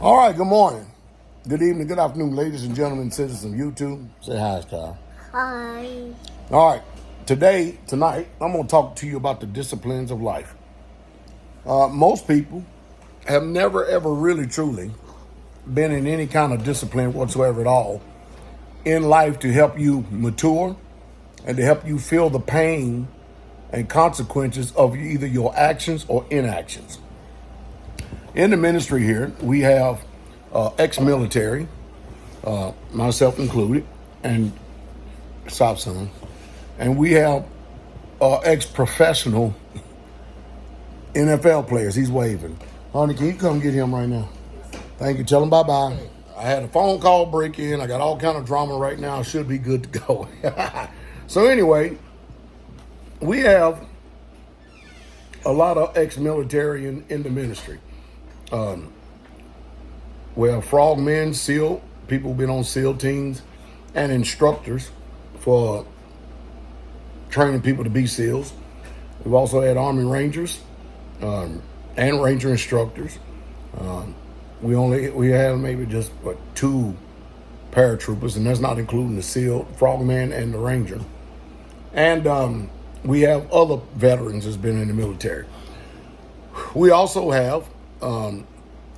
All right, good morning, good evening, good afternoon, ladies and gentlemen, citizens of YouTube. Say hi, Kyle. Hi. All right, tonight, I'm going to talk to you about the disciplines of life. Most people have never, ever really, truly been in any kind of discipline whatsoever at all in life to help you mature and to help you feel the pain and consequences of either your actions or inactions. In the ministry here, we have ex-military, myself included, and Son, and we have ex-professional NFL players. He's waving. Honey, can you come get him right now? Thank you. Tell him bye-bye. I had a phone call break in. I got all kind of drama right now. Should be good to go. So anyway, we have a lot of ex-military in the ministry. We have frogmen, SEAL, people who've been on SEAL teams, and instructors for training people to be SEALs. We've also had Army Rangers and Ranger instructors. We have maybe just two paratroopers, and that's not including the SEAL, frogman, and the Ranger. And we have other veterans that's been in the military. We also have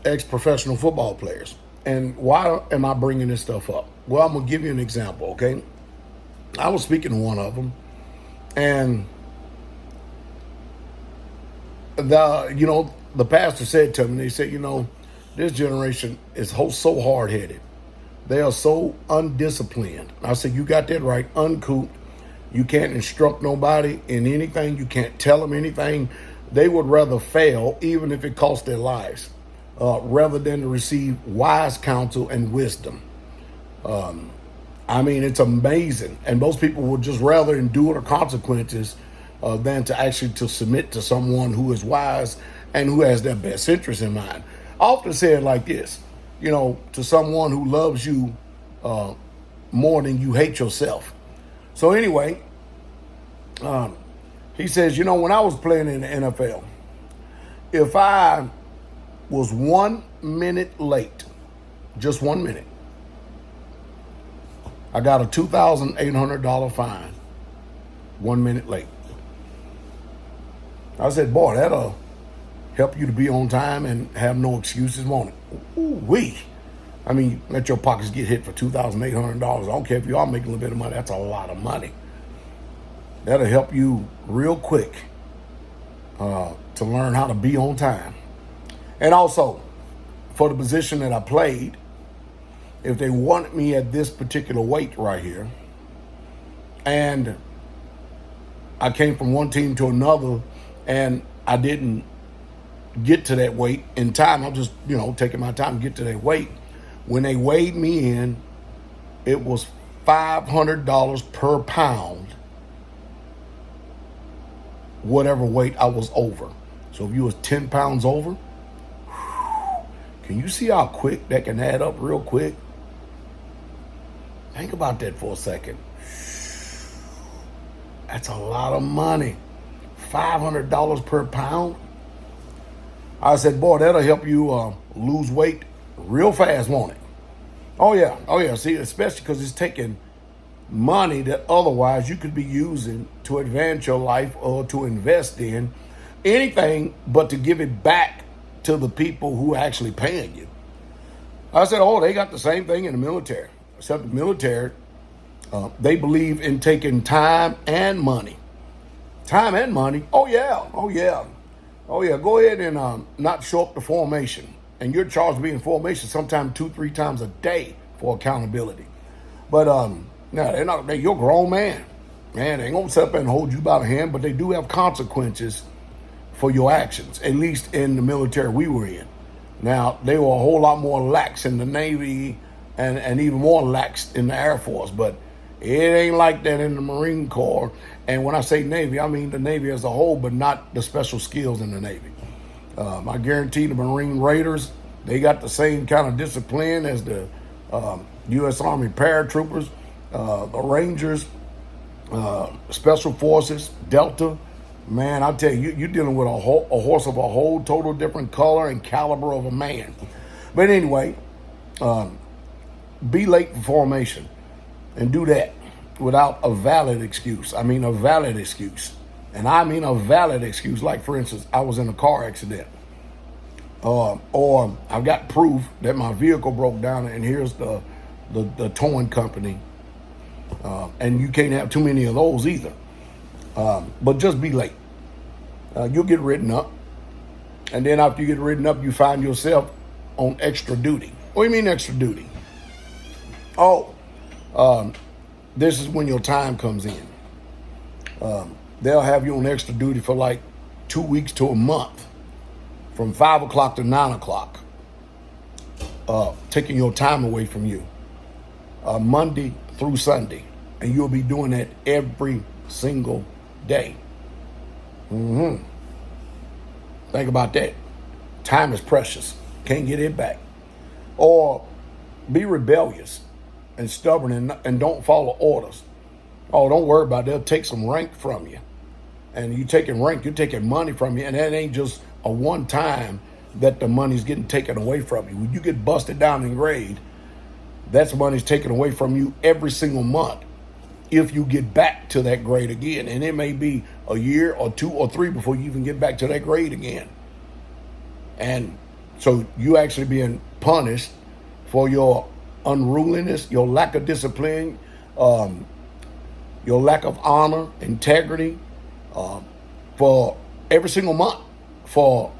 ex-professional football players. And why am I bringing this stuff up? Well, I'm going to give you an example, okay? I was speaking to one of them, and the pastor said to me, they said, this generation is so hard-headed. They are so undisciplined. I said, you got that right, uncouth. You can't instruct nobody in anything. You can't tell them anything. They would rather fail, even if it costs their lives, rather than to receive wise counsel and wisdom. It's amazing. And most people would just rather endure the consequences than to actually to submit to someone who is wise and who has their best interest in mind. I often say it like this, to someone who loves you more than you hate yourself. So anyway, he says, when I was playing in the NFL, if I was 1 minute late, just 1 minute, I got a $2,800 fine, 1 minute late. I said, boy, that'll help you to be on time and have no excuses, won't it? Ooh-wee. Let your pockets get hit for $2,800. I don't care if you are making a little bit of money. That's a lot of money. That'll help you real quick to learn how to be on time. And also, for the position that I played, if they wanted me at this particular weight right here, and I came from one team to another, and I didn't get to that weight in time, I'm just, taking my time to get to that weight. When they weighed me in, it was $500 per pound, whatever weight I was over. So if you was 10 pounds over, can you see how quick that can add up real quick? Think about that for a second. That's a lot of money. $500 per pound. I said, boy, that'll help you lose weight real fast, won't it? Oh yeah. See, especially because it's taking money that otherwise you could be using to advance your life or to invest in anything but to give it back to the people who are actually paying you. I said, they got the same thing in the military, except the military, they believe in taking time and money. Time and money? Oh yeah. Go ahead and not show up to formation. And you're charged to be in formation sometimes 2-3 times a day for accountability. But you're a grown man. Man, they ain't gonna sit up and hold you by the hand, but they do have consequences for your actions, at least in the military we were in. Now, they were a whole lot more lax in the Navy and even more lax in the Air Force, but it ain't like that in the Marine Corps. And when I say Navy, I mean the Navy as a whole, but not the special skills in the Navy. I guarantee the Marine Raiders, they got the same kind of discipline as the U.S. Army paratroopers, the Rangers, Special Forces, Delta. Man, I tell you, you're dealing with a horse of a whole total different color and caliber of a man. But anyway, be late for formation and do that without a valid excuse. I mean, a valid excuse. And I mean a valid excuse. Like, for instance, I was in a car accident. Or I've got proof that my vehicle broke down and here's the towing company. And you can't have too many of those either. But just be late. You'll get written up. And then after you get written up, you find yourself on extra duty. What do you mean extra duty? This is when your time comes in. They'll have you on extra duty for like 2 weeks to a month, from 5 o'clock to 9 o'clock, taking your time away from you, Monday through Sunday. And you'll be doing that every single day. Think about that. Time is precious. Can't get it back. Or be rebellious and stubborn and don't follow orders. Oh, don't worry about it. They'll take some rank from you. And you taking rank, you're taking money from you. And that ain't just a one time that the money's getting taken away from you. When you get busted down in grade, that's money's taken away from you every single month if you get back to that grade again. And it may be a year or 2 or 3 before you even get back to that grade again. And so you actually being punished for your unruliness, your lack of discipline, your lack of honor, integrity, for every single month for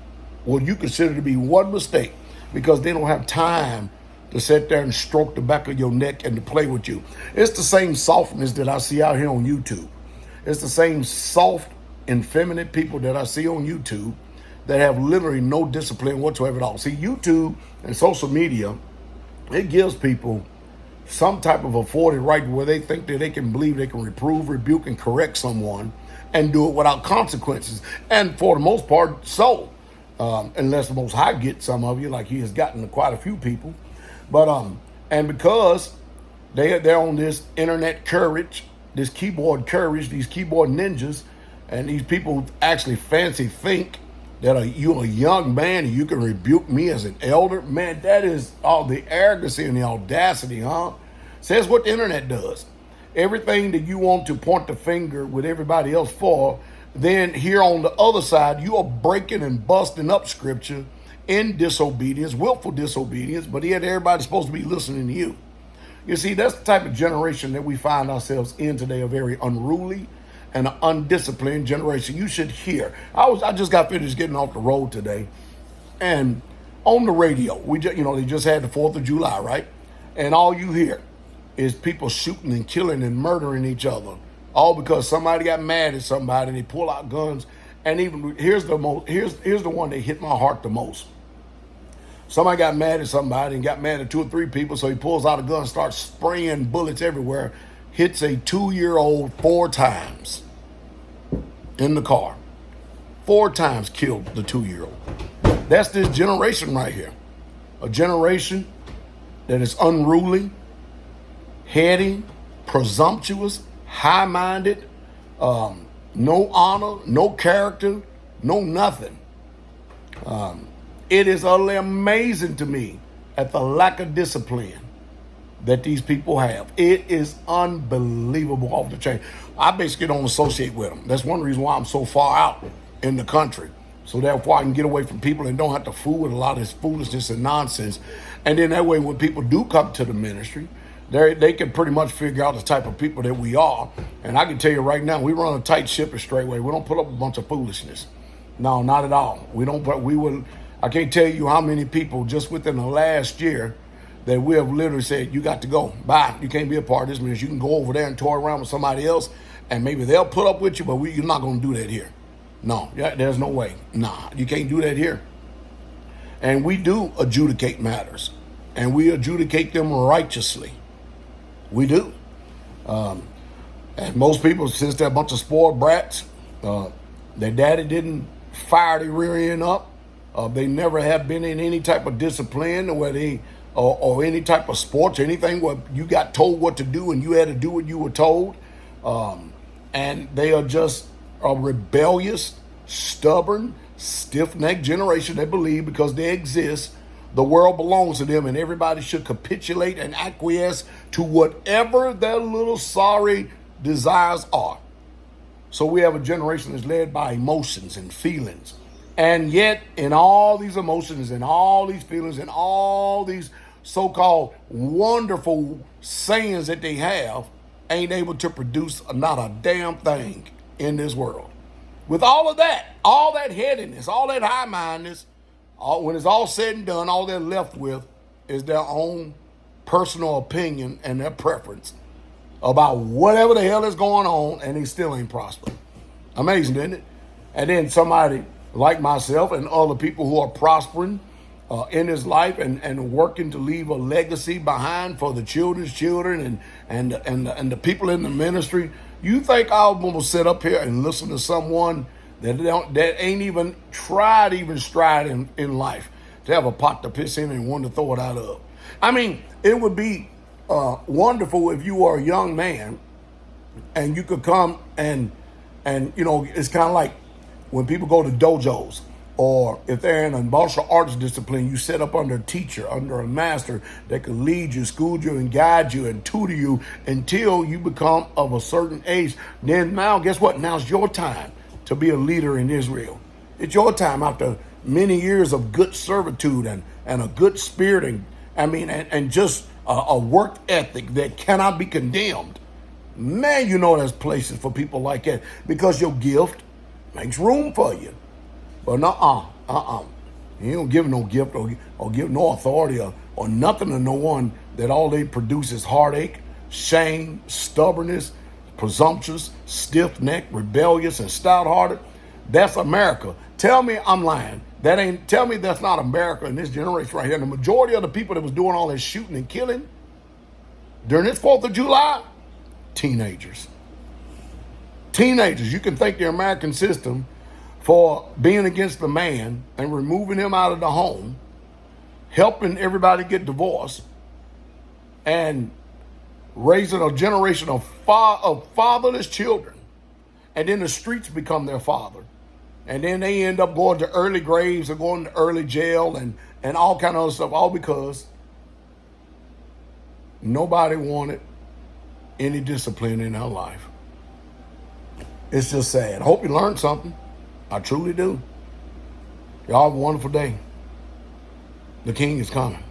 what you consider to be one mistake, because they don't have time to sit there and stroke the back of your neck and to play with you. It's the same softness that I see out here on YouTube. It's the same soft, effeminate people that I see on YouTube that have literally no discipline whatsoever at all. See, YouTube and social media, it gives people some type of afforded right where they think that they can believe they can reprove, rebuke, and correct someone and do it without consequences. And for the most part, so, unless the Most High gets some of you, like he has gotten quite a few people. But, and because they're on this internet courage, this keyboard courage, these keyboard ninjas, and these people actually fancy think that you're a young man and you can rebuke me as an elder. Man, that is all the arrogancy and the audacity, huh? Says what the internet does. Everything that you want to point the finger with everybody else for, then here on the other side, you are breaking and busting up scripture in disobedience, willful disobedience, but yet everybody's supposed to be listening to you. You see, that's the type of generation that we find ourselves in today, a very unruly and an undisciplined generation. You should hear. I just got finished getting off the road today, and on the radio, they just had the 4th of July, right? And all you hear is people shooting and killing and murdering each other, all because somebody got mad at somebody and they pull out guns. And even here's the one that hit my heart the most. Somebody got mad at somebody and got mad at 2 or 3 people, so he pulls out a gun, starts spraying bullets everywhere, hits a 2-year-old 4 times in the car. 4 times killed the 2-year-old. That's this generation right here. A generation that is unruly, heady, presumptuous, high-minded, no honor, no character, no nothing. It is utterly amazing to me at the lack of discipline that these people have. It is unbelievable, off the chain. I basically don't associate with them. That's one reason why I'm so far out in the country. So therefore I can get away from people and don't have to fool with a lot of this foolishness and nonsense. And then that way when people do come to the ministry, they can pretty much figure out the type of people that we are. And I can tell you right now, we run a tight ship at Straitway. We don't put up a bunch of foolishness. No, not at all. I can't tell you how many people just within the last year that we have literally said, you got to go. Bye. You can't be a part of this ministry. You can go over there and toy around with somebody else and maybe they'll put up with you, but you're not going to do that here. No, there's no way. Nah, you can't do that here. And we do adjudicate matters, and we adjudicate them righteously. We do. And most people, since they're a bunch of spoiled brats, their daddy didn't fire their rear end up. They never have been in any type of discipline or any type of sports or anything where you got told what to do and you had to do what you were told. And they are just a rebellious, stubborn, stiff-necked generation that believe because they exist, the world belongs to them, and everybody should capitulate and acquiesce to whatever their little sorry desires are. So we have a generation that's led by emotions and feelings. And yet, in all these emotions and all these feelings and all these so-called wonderful sayings that they have, ain't able to produce not a damn thing in this world. With all of that, all that headiness, all that high-mindedness, when it's all said and done, all they're left with is their own personal opinion and their preference about whatever the hell is going on, and they still ain't prospering. Amazing, isn't it? And then somebody like myself and other people who are prospering in his life and working to leave a legacy behind for the children's children and the people in the ministry. You think I'm going to sit up here and listen to someone that ain't even tried even stride in life to have a pot to piss in and one to throw it out of? I mean, it would be wonderful if you are a young man and you could come and it's kind of like when people go to dojos, or if they're in a martial arts discipline, you set up under a teacher, under a master that can lead you, school you, and guide you and tutor you until you become of a certain age. Then now, guess what? Now it's your time to be a leader in Israel. It's your time after many years of good servitude and a good spirit and just a work ethic that cannot be condemned. Man, there's places for people like that because your gift makes room for you. But you don't give no gift or give no authority or nothing to no one that all they produce is heartache, shame, stubbornness, presumptuous, stiff-necked, rebellious, and stout-hearted. That's America. Tell me I'm lying. Tell me that's not America in this generation right here. The majority of the people that was doing all this shooting and killing during this 4th of July, teenagers. Teenagers. You can thank the American system for being against the man and removing him out of the home, helping everybody get divorced, and raising a generation of fatherless children. And then the streets become their father. And then they end up going to early graves or going to early jail and all kind of other stuff, all because nobody wanted any discipline in their life. It's just sad. I hope you learned something. I truly do. Y'all have a wonderful day. The King is coming.